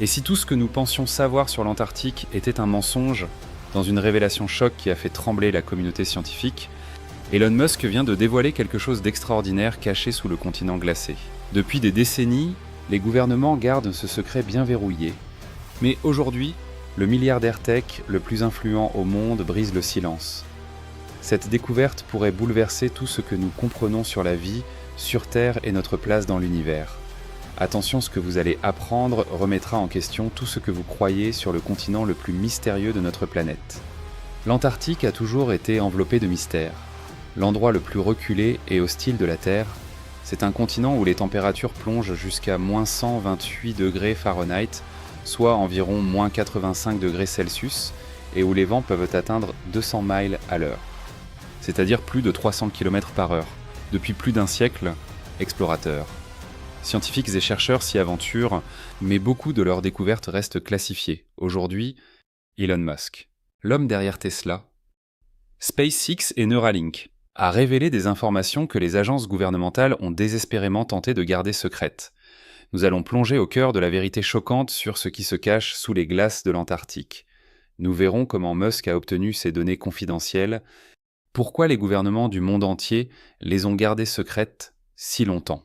Et si tout ce que nous pensions savoir sur l'Antarctique était un mensonge, dans une révélation choc qui a fait trembler la communauté scientifique, Elon Musk vient de dévoiler quelque chose d'extraordinaire caché sous le continent glacé. Depuis des décennies, les gouvernements gardent ce secret bien verrouillé. Mais aujourd'hui, le milliardaire tech le plus influent au monde brise le silence. Cette découverte pourrait bouleverser tout ce que nous comprenons sur la vie, sur Terre et notre place dans l'univers. Attention, ce que vous allez apprendre remettra en question tout ce que vous croyez sur le continent le plus mystérieux de notre planète. L'Antarctique a toujours été enveloppé de mystères. L'endroit le plus reculé et hostile de la Terre, c'est un continent où les températures plongent jusqu'à moins 128 degrés Fahrenheit, soit environ moins 85 degrés Celsius, et où les vents peuvent atteindre 200 miles à l'heure, c'est-à-dire plus de 300 km par heure. Depuis plus d'un siècle, explorateurs, scientifiques et chercheurs s'y aventurent, mais beaucoup de leurs découvertes restent classifiées. Aujourd'hui, Elon Musk, l'homme derrière Tesla, SpaceX et Neuralink, a révélé des informations que les agences gouvernementales ont désespérément tenté de garder secrètes. Nous allons plonger au cœur de la vérité choquante sur ce qui se cache sous les glaces de l'Antarctique. Nous verrons comment Musk a obtenu ces données confidentielles, pourquoi les gouvernements du monde entier les ont gardées secrètes si longtemps,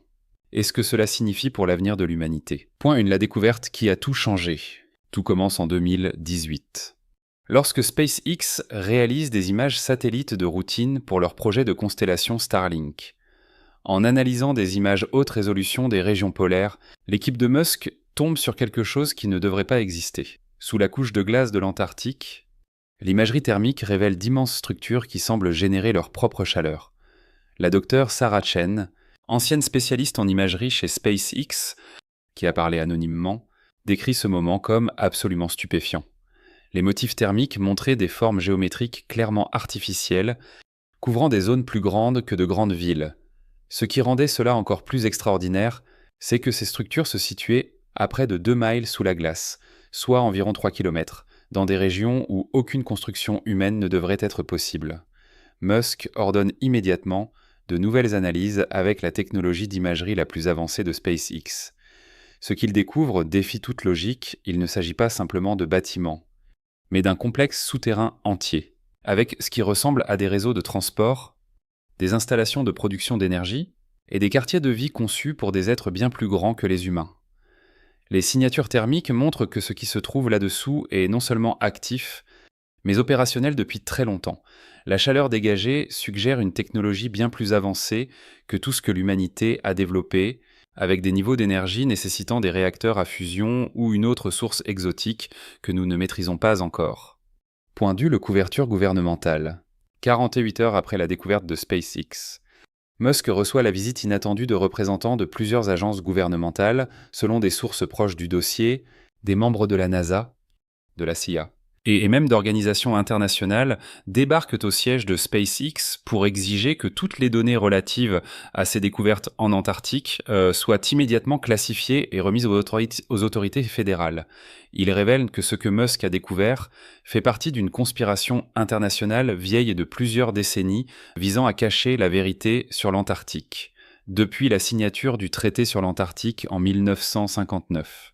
et ce que cela signifie pour l'avenir de l'humanité. Point 1. La découverte qui a tout changé. Tout commence en 2018. Lorsque SpaceX réalise des images satellites de routine pour leur projet de constellation Starlink. En analysant des images haute résolution des régions polaires, l'équipe de Musk tombe sur quelque chose qui ne devrait pas exister. Sous la couche de glace de l'Antarctique, l'imagerie thermique révèle d'immenses structures qui semblent générer leur propre chaleur. La docteure Sarah Chen, ancienne spécialiste en imagerie chez SpaceX, qui a parlé anonymement, décrit ce moment comme absolument stupéfiant. Les motifs thermiques montraient des formes géométriques clairement artificielles, couvrant des zones plus grandes que de grandes villes. Ce qui rendait cela encore plus extraordinaire, c'est que ces structures se situaient à près de 2 miles sous la glace, soit environ 3 km, dans des régions où aucune construction humaine ne devrait être possible. Musk ordonne immédiatement de nouvelles analyses avec la technologie d'imagerie la plus avancée de SpaceX. Ce qu'il découvre défie toute logique, il ne s'agit pas simplement de bâtiments, mais d'un complexe souterrain entier, avec ce qui ressemble à des réseaux de transport, des installations de production d'énergie et des quartiers de vie conçus pour des êtres bien plus grands que les humains. Les signatures thermiques montrent que ce qui se trouve là-dessous est non seulement actif, mais opérationnel depuis très longtemps. La chaleur dégagée suggère une technologie bien plus avancée que tout ce que l'humanité a développé, avec des niveaux d'énergie nécessitant des réacteurs à fusion ou une autre source exotique que nous ne maîtrisons pas encore. Point 2. La couverture gouvernementale. 48 heures après la découverte de SpaceX. Musk reçoit la visite inattendue de représentants de plusieurs agences gouvernementales, selon des sources proches du dossier, des membres de la NASA, de la CIA, et même d'organisations internationales débarquent au siège de SpaceX pour exiger que toutes les données relatives à ces découvertes en Antarctique soient immédiatement classifiées et remises aux autorités fédérales. Ils révèlent que ce que Musk a découvert fait partie d'une conspiration internationale vieille de plusieurs décennies visant à cacher la vérité sur l'Antarctique, depuis la signature du traité sur l'Antarctique en 1959.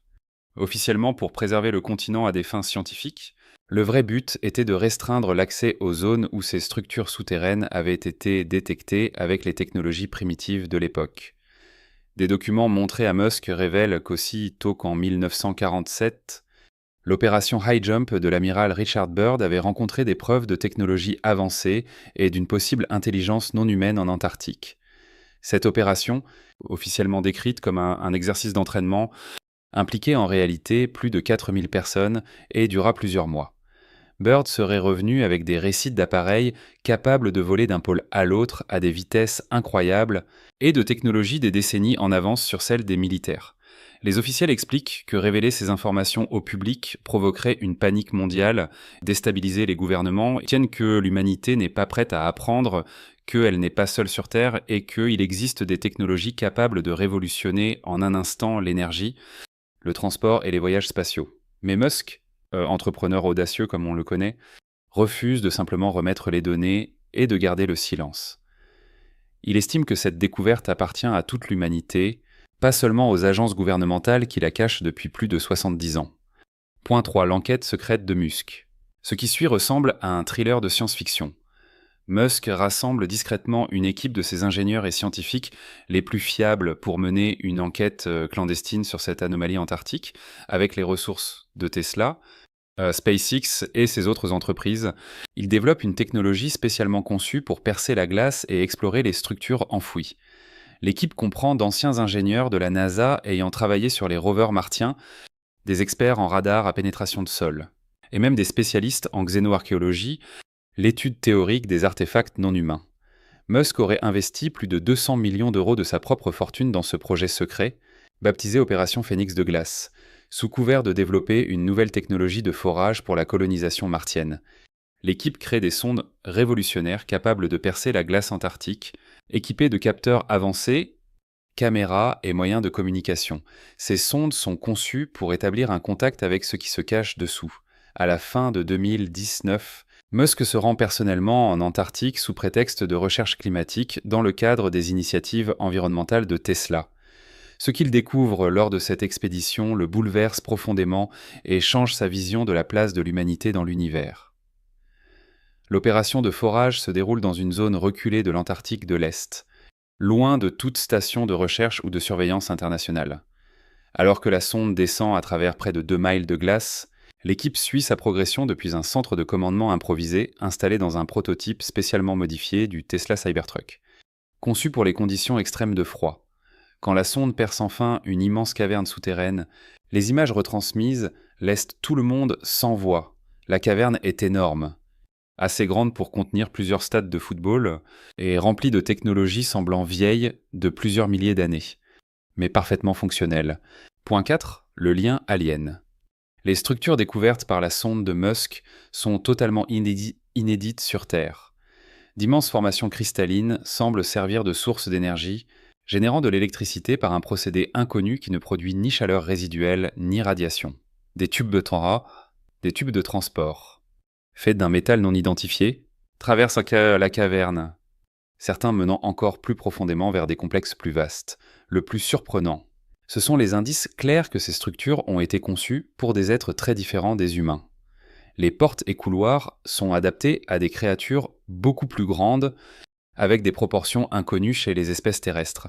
Officiellement pour préserver le continent à des fins scientifiques, le vrai but était de restreindre l'accès aux zones où ces structures souterraines avaient été détectées avec les technologies primitives de l'époque. Des documents montrés à Musk révèlent qu'aussi tôt qu'en 1947, l'opération High Jump de l'amiral Richard Byrd avait rencontré des preuves de technologies avancées et d'une possible intelligence non humaine en Antarctique. Cette opération, officiellement décrite comme un exercice d'entraînement, impliquait en réalité plus de 4000 personnes et dura plusieurs mois. Byrd serait revenu avec des récits d'appareils capables de voler d'un pôle à l'autre à des vitesses incroyables et de technologies des décennies en avance sur celles des militaires. Les officiels expliquent que révéler ces informations au public provoquerait une panique mondiale, déstabiliser les gouvernements, et tiennent que l'humanité n'est pas prête à apprendre, qu'elle n'est pas seule sur Terre et qu'il existe des technologies capables de révolutionner en un instant l'énergie, le transport et les voyages spatiaux. Mais Musk, entrepreneur audacieux comme on le connaît, refuse de simplement remettre les données et de garder le silence. Il estime que cette découverte appartient à toute l'humanité, pas seulement aux agences gouvernementales qui la cachent depuis plus de 70 ans. Point 3. L'enquête secrète de Musk. Ce qui suit ressemble à un thriller de science-fiction. Musk rassemble discrètement une équipe de ses ingénieurs et scientifiques les plus fiables pour mener une enquête clandestine sur cette anomalie antarctique, avec les ressources de Tesla, SpaceX et ses autres entreprises. Il développe une technologie spécialement conçue pour percer la glace et explorer les structures enfouies. L'équipe comprend d'anciens ingénieurs de la NASA ayant travaillé sur les rovers martiens, des experts en radar à pénétration de sol, et même des spécialistes en xénoarchéologie, l'étude théorique des artefacts non humains. Musk aurait investi plus de 200 millions d'euros de sa propre fortune dans ce projet secret, baptisé Opération Phénix de glace, sous couvert de développer une nouvelle technologie de forage pour la colonisation martienne. L'équipe crée des sondes révolutionnaires capables de percer la glace antarctique, équipées de capteurs avancés, caméras et moyens de communication. Ces sondes sont conçues pour établir un contact avec ce qui se cache dessous. À la fin de 2019, Musk se rend personnellement en Antarctique sous prétexte de recherche climatique dans le cadre des initiatives environnementales de Tesla. Ce qu'il découvre lors de cette expédition le bouleverse profondément et change sa vision de la place de l'humanité dans l'univers. L'opération de forage se déroule dans une zone reculée de l'Antarctique de l'Est, loin de toute station de recherche ou de surveillance internationale. Alors que la sonde descend à travers près de 2 miles de glace, l'équipe suit sa progression depuis un centre de commandement improvisé installé dans un prototype spécialement modifié du Tesla Cybertruck. Conçu pour les conditions extrêmes de froid, quand la sonde perce enfin une immense caverne souterraine, les images retransmises laissent tout le monde sans voix. La caverne est énorme, assez grande pour contenir plusieurs stades de football et remplie de technologies semblant vieilles de plusieurs milliers d'années, mais parfaitement fonctionnelles. Point 4. Le lien alien. Les structures découvertes par la sonde de Musk sont totalement inédites sur Terre. D'immenses formations cristallines semblent servir de source d'énergie, générant de l'électricité par un procédé inconnu qui ne produit ni chaleur résiduelle ni radiation. Des tubes de transport, faits d'un métal non identifié, traversent la caverne, certains menant encore plus profondément vers des complexes plus vastes. Le plus surprenant, ce sont les indices clairs que ces structures ont été conçues pour des êtres très différents des humains. Les portes et couloirs sont adaptés à des créatures beaucoup plus grandes, avec des proportions inconnues chez les espèces terrestres.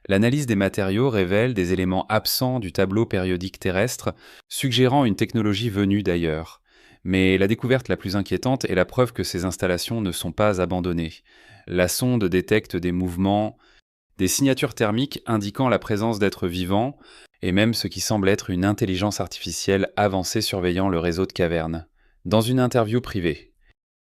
L'analyse des matériaux révèle des éléments absents du tableau périodique terrestre, suggérant une technologie venue d'ailleurs. Mais la découverte la plus inquiétante est la preuve que ces installations ne sont pas abandonnées. La sonde détecte des mouvements, des signatures thermiques indiquant la présence d'êtres vivants, et même ce qui semble être une intelligence artificielle avancée surveillant le réseau de cavernes. Dans une interview privée,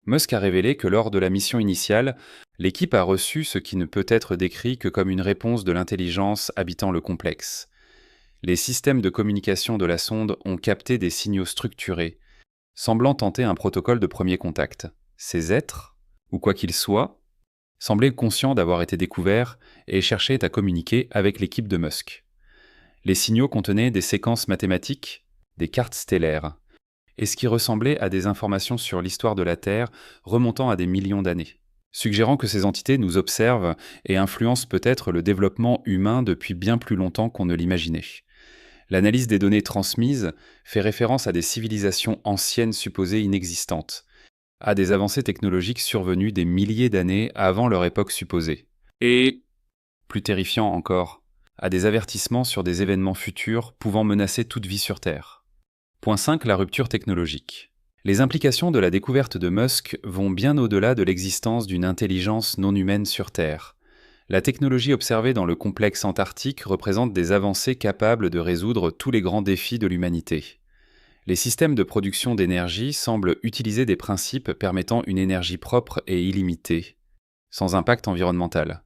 Musk a révélé que lors de la mission initiale, l'équipe a reçu ce qui ne peut être décrit que comme une réponse de l'intelligence habitant le complexe. Les systèmes de communication de la sonde ont capté des signaux structurés, semblant tenter un protocole de premier contact. Ces êtres, ou quoi qu'ils soient, semblaient conscients d'avoir été découverts et cherchaient à communiquer avec l'équipe de Musk. Les signaux contenaient des séquences mathématiques, des cartes stellaires, et ce qui ressemblait à des informations sur l'histoire de la Terre remontant à des millions d'années, suggérant que ces entités nous observent et influencent peut-être le développement humain depuis bien plus longtemps qu'on ne l'imaginait. L'analyse des données transmises fait référence à des civilisations anciennes supposées inexistantes, à des avancées technologiques survenues des milliers d'années avant leur époque supposée. Et, plus terrifiant encore, à des avertissements sur des événements futurs pouvant menacer toute vie sur Terre. Point 5. La rupture technologique. Les implications de la découverte de Musk vont bien au-delà de l'existence d'une intelligence non humaine sur Terre. La technologie observée dans le complexe antarctique représente des avancées capables de résoudre tous les grands défis de l'humanité. Les systèmes de production d'énergie semblent utiliser des principes permettant une énergie propre et illimitée, sans impact environnemental.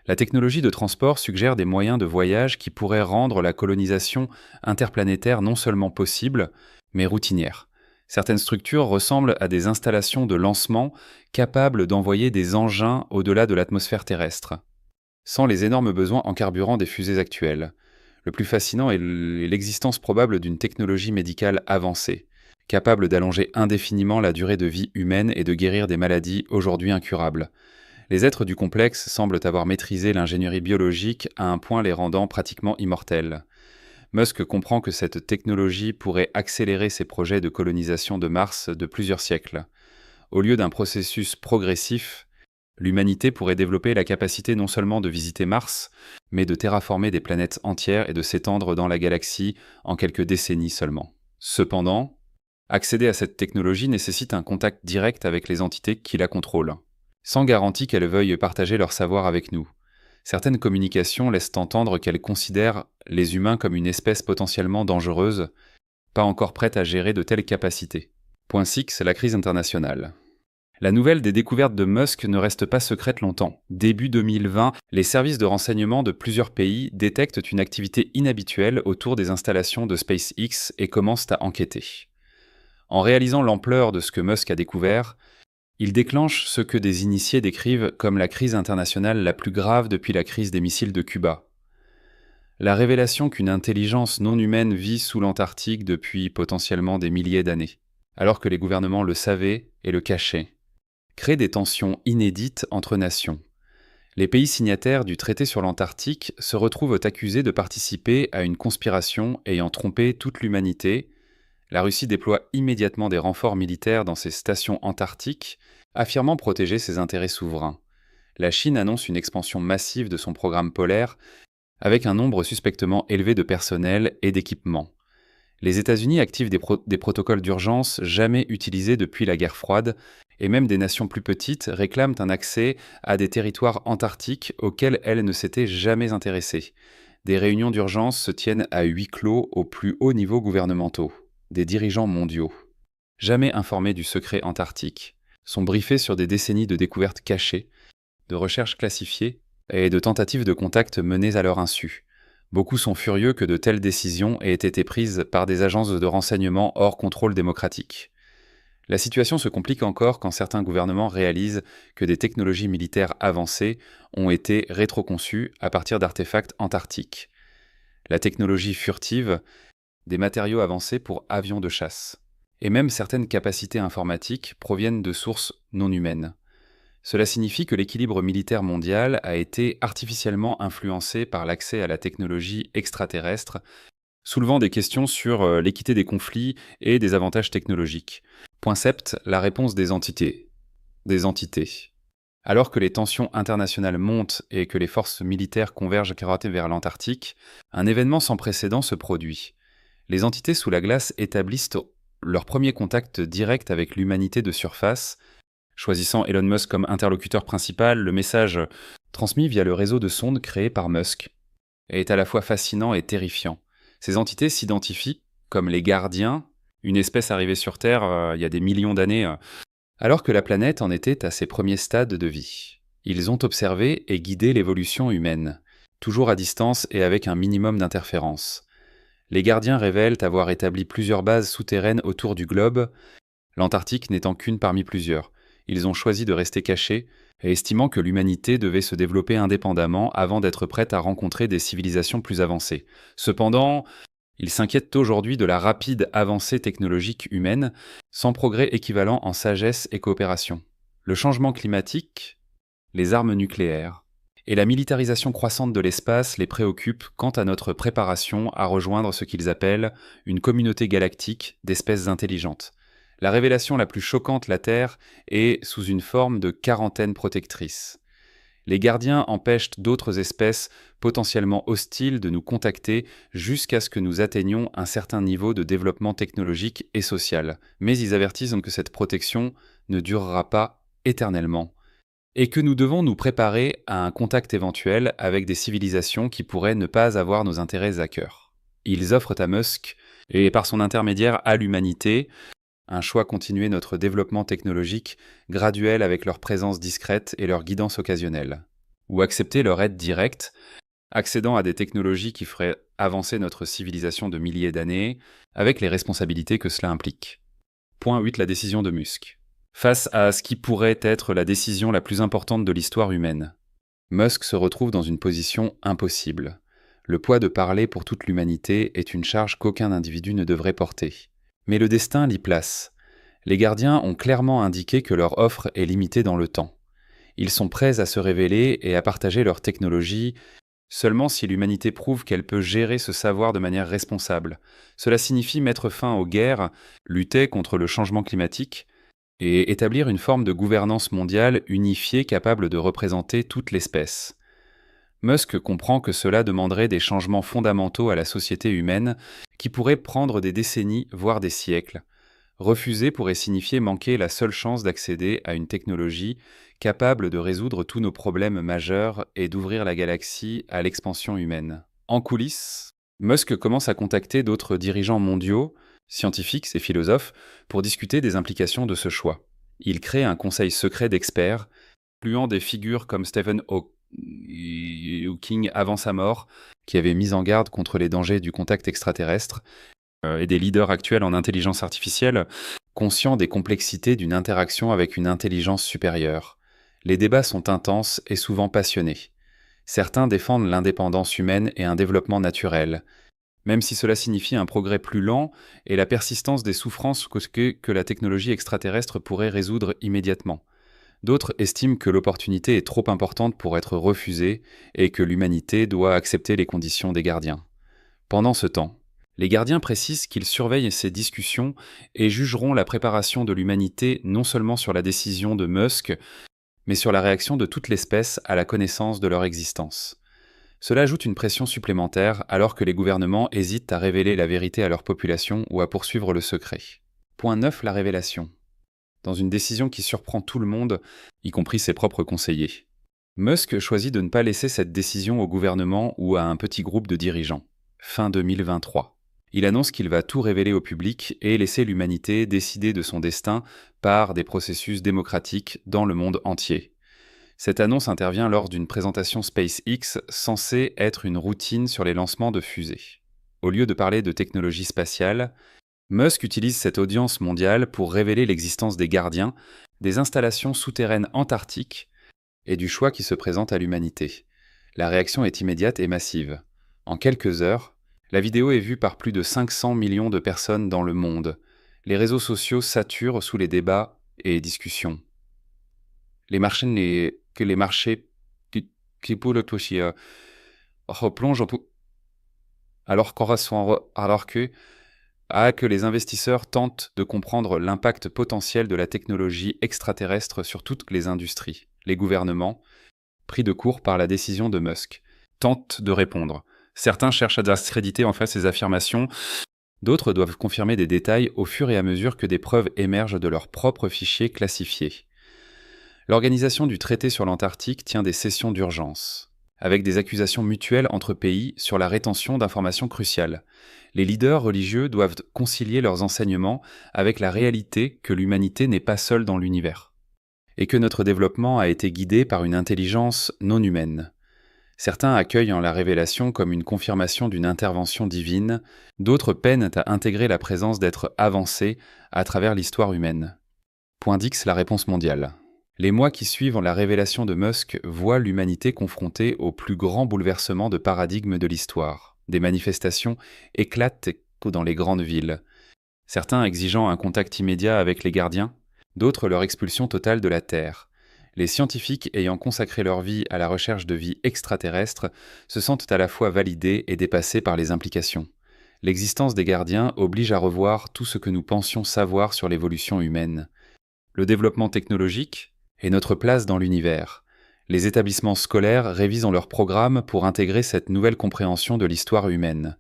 La technologie de transport suggère des moyens de voyage qui pourraient rendre la colonisation interplanétaire non seulement possible, mais routinière. Certaines structures ressemblent à des installations de lancement capables d'envoyer des engins au-delà de l'atmosphère terrestre, sans les énormes besoins en carburant des fusées actuelles. Le plus fascinant est l'existence probable d'une technologie médicale avancée, capable d'allonger indéfiniment la durée de vie humaine et de guérir des maladies aujourd'hui incurables. Les êtres du complexe semblent avoir maîtrisé l'ingénierie biologique à un point les rendant pratiquement immortels. Musk comprend que cette technologie pourrait accélérer ses projets de colonisation de Mars de plusieurs siècles. Au lieu d'un processus progressif, l'humanité pourrait développer la capacité non seulement de visiter Mars, mais de terraformer des planètes entières et de s'étendre dans la galaxie en quelques décennies seulement. Cependant, accéder à cette technologie nécessite un contact direct avec les entités qui la contrôlent, sans garantie qu'elles veuillent partager leur savoir avec nous. Certaines communications laissent entendre qu'elles considèrent les humains comme une espèce potentiellement dangereuse, pas encore prête à gérer de telles capacités. Point 6, la crise internationale. La nouvelle des découvertes de Musk ne reste pas secrète longtemps. Début 2020, les services de renseignement de plusieurs pays détectent une activité inhabituelle autour des installations de SpaceX et commencent à enquêter. En réalisant l'ampleur de ce que Musk a découvert, il déclenche ce que des initiés décrivent comme la crise internationale la plus grave depuis la crise des missiles de Cuba. La révélation qu'une intelligence non humaine vit sous l'Antarctique depuis potentiellement des milliers d'années, alors que les gouvernements le savaient et le cachaient, crée des tensions inédites entre nations. Les pays signataires du traité sur l'Antarctique se retrouvent accusés de participer à une conspiration ayant trompé toute l'humanité. La Russie déploie immédiatement des renforts militaires dans ses stations antarctiques, affirmant protéger ses intérêts souverains. La Chine annonce une expansion massive de son programme polaire, avec un nombre suspectement élevé de personnel et d'équipements. Les États-Unis activent des protocoles d'urgence jamais utilisés depuis la guerre froide, et même des nations plus petites réclament un accès à des territoires antarctiques auxquels elles ne s'étaient jamais intéressées. Des réunions d'urgence se tiennent à huis clos aux plus hauts niveaux gouvernementaux. Des dirigeants mondiaux, jamais informés du secret antarctique, sont briefés sur des décennies de découvertes cachées, de recherches classifiées et de tentatives de contact menées à leur insu. Beaucoup sont furieux que de telles décisions aient été prises par des agences de renseignement hors contrôle démocratique. La situation se complique encore quand certains gouvernements réalisent que des technologies militaires avancées ont été rétroconçues à partir d'artefacts antarctiques. La technologie furtive, des matériaux avancés pour avions de chasse. Et même certaines capacités informatiques proviennent de sources non humaines. Cela signifie que l'équilibre militaire mondial a été artificiellement influencé par l'accès à la technologie extraterrestre, soulevant des questions sur l'équité des conflits et des avantages technologiques. Point 7, la réponse des entités. Alors que les tensions internationales montent et que les forces militaires convergent vers l'Antarctique, un événement sans précédent se produit. Les entités sous la glace établissent leur premier contact direct avec l'humanité de surface. Choisissant Elon Musk comme interlocuteur principal, le message transmis via le réseau de sondes créé par Musk est à la fois fascinant et terrifiant. Ces entités s'identifient comme les gardiens, une espèce arrivée sur Terre il y a des millions d'années, alors que la planète en était à ses premiers stades de vie. Ils ont observé et guidé l'évolution humaine, toujours à distance et avec un minimum d'interférences. Les gardiens révèlent avoir établi plusieurs bases souterraines autour du globe, l'Antarctique n'étant qu'une parmi plusieurs. Ils ont choisi de rester cachés, estimant que l'humanité devait se développer indépendamment avant d'être prête à rencontrer des civilisations plus avancées. Cependant, ils s'inquiètent aujourd'hui de la rapide avancée technologique humaine, sans progrès équivalent en sagesse et coopération. Le changement climatique, les armes nucléaires, et la militarisation croissante de l'espace les préoccupe quant à notre préparation à rejoindre ce qu'ils appellent une communauté galactique d'espèces intelligentes. La révélation la plus choquante, la Terre, est sous une forme de quarantaine protectrice. Les gardiens empêchent d'autres espèces potentiellement hostiles de nous contacter jusqu'à ce que nous atteignions un certain niveau de développement technologique et social. Mais ils avertissent que cette protection ne durera pas éternellement, et que nous devons nous préparer à un contact éventuel avec des civilisations qui pourraient ne pas avoir nos intérêts à cœur. Ils offrent à Musk, et par son intermédiaire à l'humanité, un choix continuer notre développement technologique graduel avec leur présence discrète et leur guidance occasionnelle, ou accepter leur aide directe, accédant à des technologies qui feraient avancer notre civilisation de milliers d'années, avec les responsabilités que cela implique. Point 8, la décision de Musk. Face à ce qui pourrait être la décision la plus importante de l'histoire humaine, Musk se retrouve dans une position impossible. Le poids de parler pour toute l'humanité est une charge qu'aucun individu ne devrait porter. Mais le destin l'y place. Les gardiens ont clairement indiqué que leur offre est limitée dans le temps. Ils sont prêts à se révéler et à partager leur technologie seulement si l'humanité prouve qu'elle peut gérer ce savoir de manière responsable. Cela signifie mettre fin aux guerres, lutter contre le changement climatique et établir une forme de gouvernance mondiale unifiée capable de représenter toute l'espèce. Musk comprend que cela demanderait des changements fondamentaux à la société humaine qui pourraient prendre des décennies, voire des siècles. Refuser pourrait signifier manquer la seule chance d'accéder à une technologie capable de résoudre tous nos problèmes majeurs et d'ouvrir la galaxie à l'expansion humaine. En coulisses, Musk commence à contacter d'autres dirigeants mondiaux, scientifiques et philosophes, pour discuter des implications de ce choix. Il crée un conseil secret d'experts, incluant des figures comme Stephen Hawking avant sa mort, qui avait mis en garde contre les dangers du contact extraterrestre, et des leaders actuels en intelligence artificielle, conscients des complexités d'une interaction avec une intelligence supérieure. Les débats sont intenses et souvent passionnés. Certains défendent l'indépendance humaine et un développement naturel, même si cela signifie un progrès plus lent et la persistance des souffrances que la technologie extraterrestre pourrait résoudre immédiatement. D'autres estiment que l'opportunité est trop importante pour être refusée et que l'humanité doit accepter les conditions des gardiens. Pendant ce temps, les gardiens précisent qu'ils surveillent ces discussions et jugeront la préparation de l'humanité non seulement sur la décision de Musk, mais sur la réaction de toute l'espèce à la connaissance de leur existence. Cela ajoute une pression supplémentaire alors que les gouvernements hésitent à révéler la vérité à leur population ou à poursuivre le secret. Point 9. La révélation. Dans une décision qui surprend tout le monde, y compris ses propres conseillers. Musk choisit de ne pas laisser cette décision au gouvernement ou à un petit groupe de dirigeants. Fin 2023. Il annonce qu'il va tout révéler au public et laisser l'humanité décider de son destin par des processus démocratiques dans le monde entier. Cette annonce intervient lors d'une présentation SpaceX censée être une routine sur les lancements de fusées. Au lieu de parler de technologie spatiale, Musk utilise cette audience mondiale pour révéler l'existence des gardiens, des installations souterraines antarctiques et du choix qui se présente à l'humanité. La réaction est immédiate et massive. En quelques heures, la vidéo est vue par plus de 500 millions de personnes dans le monde. Les réseaux sociaux saturent sous les débats et discussions. Les marchés qui replongent alors que les investisseurs tentent de comprendre l'impact potentiel de la technologie extraterrestre sur toutes les industries. Les gouvernements, pris de court par la décision de Musk, tentent de répondre. Certains cherchent à discréditer en fait ces affirmations, d'autres doivent confirmer des détails au fur et à mesure que des preuves émergent de leurs propres fichiers classifiés. L'Organisation du traité sur l'Antarctique tient des sessions d'urgence, avec des accusations mutuelles entre pays sur la rétention d'informations cruciales. Les leaders religieux doivent concilier leurs enseignements avec la réalité que l'humanité n'est pas seule dans l'univers, et que notre développement a été guidé par une intelligence non humaine. Certains accueillent la révélation comme une confirmation d'une intervention divine, d'autres peinent à intégrer la présence d'êtres avancés à travers l'histoire humaine. Point X, la réponse mondiale. Les mois qui suivent la révélation de Musk voient l'humanité confrontée au plus grand bouleversement de paradigme de l'histoire. Des manifestations éclatent dans les grandes villes, certains exigeant un contact immédiat avec les gardiens, d'autres leur expulsion totale de la Terre. Les scientifiques ayant consacré leur vie à la recherche de vie extraterrestre se sentent à la fois validés et dépassés par les implications. L'existence des gardiens oblige à revoir tout ce que nous pensions savoir sur l'évolution humaine. Le développement technologique et notre place dans l'univers. Les établissements scolaires révisent leurs programmes pour intégrer cette nouvelle compréhension de l'histoire humaine.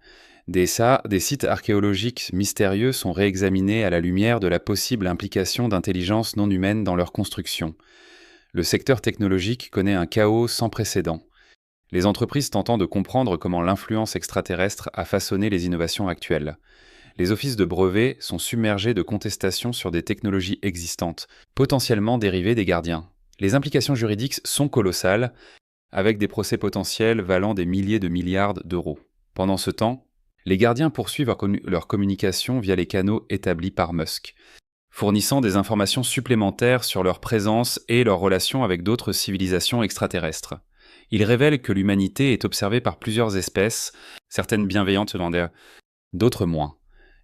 Des sites archéologiques mystérieux sont réexaminés à la lumière de la possible implication d'intelligence non humaine dans leur construction. Le secteur technologique connaît un chaos sans précédent. Les entreprises tentant de comprendre comment l'influence extraterrestre a façonné les innovations actuelles. Les offices de brevets sont submergés de contestations sur des technologies existantes, potentiellement dérivées des gardiens. Les implications juridiques sont colossales, avec des procès potentiels valant des milliers de milliards d'euros. Pendant ce temps, les gardiens poursuivent leur communication via les canaux établis par Musk, fournissant des informations supplémentaires sur leur présence et leur relation avec d'autres civilisations extraterrestres. Ils révèlent que l'humanité est observée par plusieurs espèces, certaines bienveillantes d'autres moins.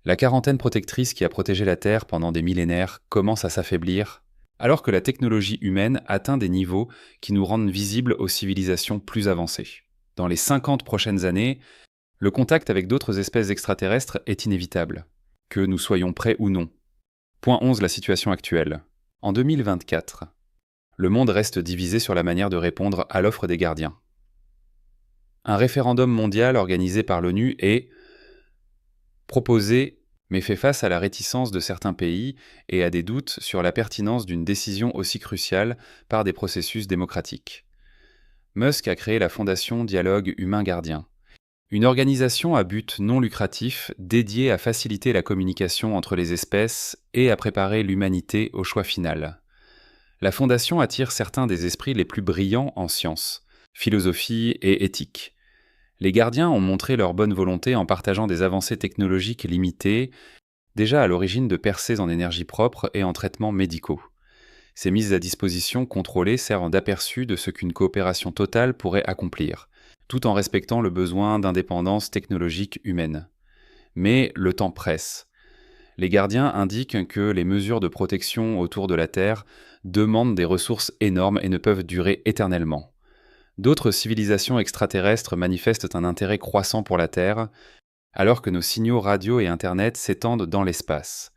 La quarantaine protectrice qui a protégé la Terre pendant des millénaires commence à s'affaiblir alors que la technologie humaine atteint des niveaux qui nous rendent visibles aux civilisations plus avancées. Dans les 50 prochaines années, le contact avec d'autres espèces extraterrestres est inévitable, que nous soyons prêts ou non. Point 11. La situation actuelle. En 2024, le monde reste divisé sur la manière de répondre à l'offre des gardiens. Un référendum mondial organisé par l'ONU est proposé, mais fait face à la réticence de certains pays et à des doutes sur la pertinence d'une décision aussi cruciale par des processus démocratiques. Musk a créé la Fondation Dialogue Humain Gardien, une organisation à but non lucratif dédiée à faciliter la communication entre les espèces et à préparer l'humanité au choix final. La Fondation attire certains des esprits les plus brillants en sciences, philosophie et éthique. Les gardiens ont montré leur bonne volonté en partageant des avancées technologiques limitées, déjà à l'origine de percées en énergie propre et en traitements médicaux. Ces mises à disposition contrôlées servent d'aperçu de ce qu'une coopération totale pourrait accomplir, tout en respectant le besoin d'indépendance technologique humaine. Mais le temps presse. Les gardiens indiquent que les mesures de protection autour de la Terre demandent des ressources énormes et ne peuvent durer éternellement. D'autres civilisations extraterrestres manifestent un intérêt croissant pour la Terre, alors que nos signaux radio et Internet s'étendent dans l'espace.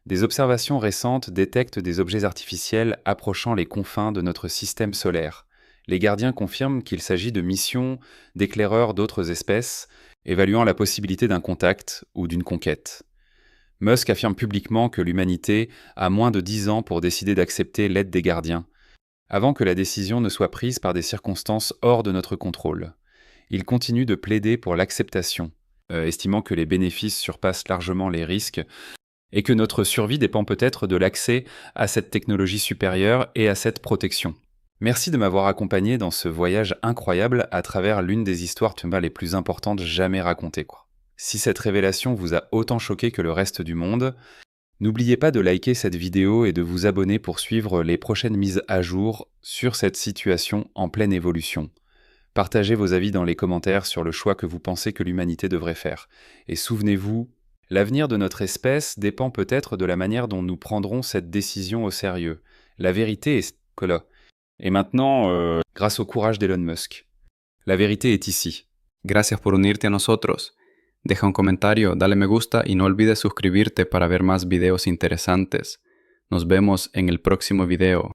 Des observations récentes détectent des objets artificiels approchant les confins de notre système solaire. Les gardiens confirment qu'il s'agit de missions d'éclaireurs d'autres espèces, évaluant la possibilité d'un contact ou d'une conquête. Musk affirme publiquement que l'humanité a moins de 10 ans pour décider d'accepter l'aide des gardiens, avant que la décision ne soit prise par des circonstances hors de notre contrôle. Il continue de plaider pour l'acceptation, estimant que les bénéfices surpassent largement les risques et que notre survie dépend peut-être de l'accès à cette technologie supérieure et à cette protection. Merci de m'avoir accompagné dans ce voyage incroyable à travers l'une des histoires les plus importantes jamais racontées. Si cette révélation vous a autant choqué que le reste du monde, n'oubliez pas de liker cette vidéo et de vous abonner pour suivre les prochaines mises à jour sur cette situation en pleine évolution. Partagez vos avis dans les commentaires sur le choix que vous pensez que l'humanité devrait faire. Et souvenez-vous, l'avenir de notre espèce dépend peut-être de la manière dont nous prendrons cette décision au sérieux. La vérité est là. Et maintenant, grâce au courage d'Elon Musk. La vérité est ici. Gracias por unirte a nosotros. Deja un comentario, dale me gusta y no olvides suscribirte para ver más videos interesantes. Nos vemos en el próximo video.